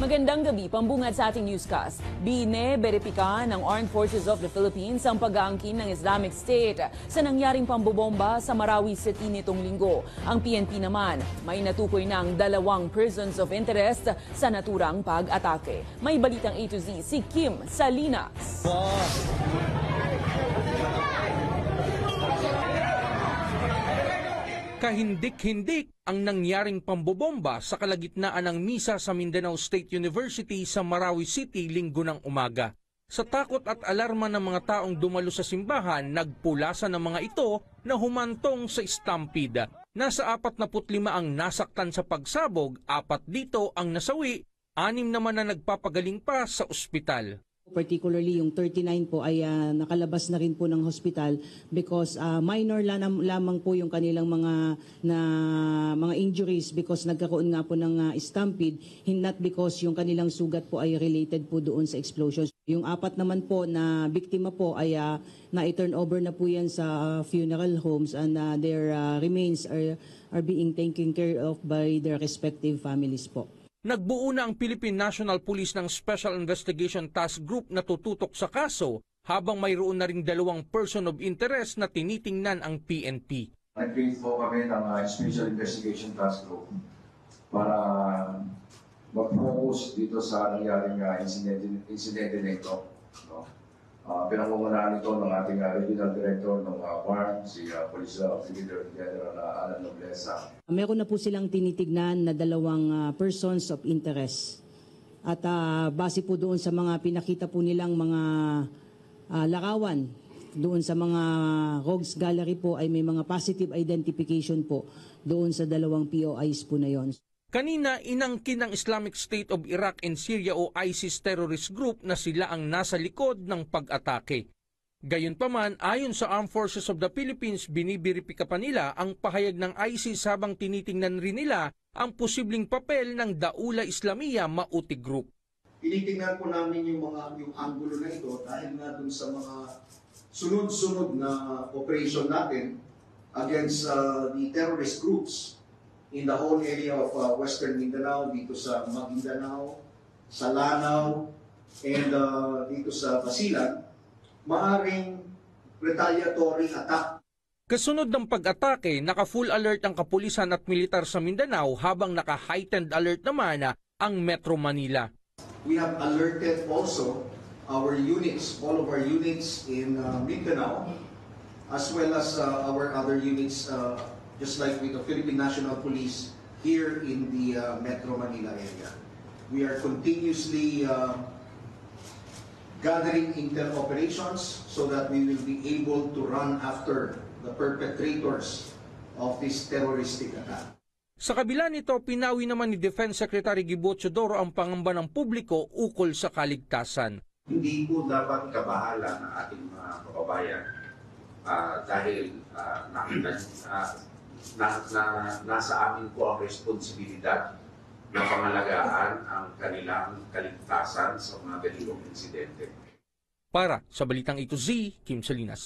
Magandang gabi, pambungad sa ating newscast. Bine-beripika ng Armed Forces of the Philippines ang pag-aangkin ng Islamic State sa nangyaring pambobomba sa Marawi City nitong linggo. Ang PNP naman, may natukoy ng 2 persons of interest sa naturang pag-atake. May balitang A to Z si Kim Salinas. Kahindik-hindik ang nangyaring pambobomba sa kalagitnaan ng misa sa Mindanao State University sa Marawi City linggo ng umaga. Sa takot at alarma ng mga taong dumalo sa simbahan, nagpulasan ng mga ito na humantong sa stampede. Nasa 45 ang nasaktan sa pagsabog, 4 dito ang nasawi, 6 naman na nagpapagaling pa sa ospital. Particularly yung 39 po ay nakalabas na rin po ng hospital because minor lamang po yung kanilang mga injuries because nagkaroon nga po ng stampede, not because yung kanilang sugat po ay related po doon sa explosions. Yung 4 naman po na biktima po ay na-turn over na po yan sa funeral homes and their remains are being taken care of by their respective families po. Nagbuo na ang Philippine National Police ng Special Investigation Task Group na tututok sa kaso habang mayroon na ring 2 person of interest na tinitingnan ang PNP. Nag-create po kami ng Special Investigation Task Group para mag-focus dito sa nangyaring insidente na ito. No? Pinangungunahan ito ng ating Regional Director ng WARN, si Police Brigadier General Alan Nobleza. Meron na po silang tinitignan na 2 persons of interest. At base po doon sa mga pinakita po nilang mga larawan, doon sa mga rogues gallery po ay may mga positive identification po doon sa 2 POIs po na yon. Kanina, inangkin ng Islamic State of Iraq and Syria o ISIS terrorist group na sila ang nasa likod ng pag-atake. Gayunpaman, ayon sa Armed Forces of the Philippines, binibiripika pa nila ang pahayag ng ISIS habang tinitingnan rin nila ang posibleng papel ng Daula Islamiyah Mauti Group. Tinitingnan po namin yung anggulo na ito dahil nga dun sa mga sunod-sunod na operation natin against the terrorist groups in the whole area of Western Mindanao, dito sa Maguindanao, sa Lanao, and dito sa Basilan, maaring retaliatory attack. Kasunod ng pag-atake, naka-full alert ang kapulisan at militar sa Mindanao habang naka-heightened alert naman ang Metro Manila. We have alerted also our units, all of our units in Mindanao, as well as our other units just like with the Philippine National Police here in the Metro Manila area. We are continuously gathering intel operations so that we will be able to run after the perpetrators of this terroristic attack. Sa kabila nito, pinawi naman ni Defense Secretary Gibo Teodoro ang pangamba ng publiko ukol sa kaligtasan. Hindi po dapat kabahala ng ating mga kababayan dahil nasa amin po ang responsibilidad na pangalagaan ang kanilang kaligtasan sa mga ganitong insidente. Para sa Balitang A to Z, Kim Salinas.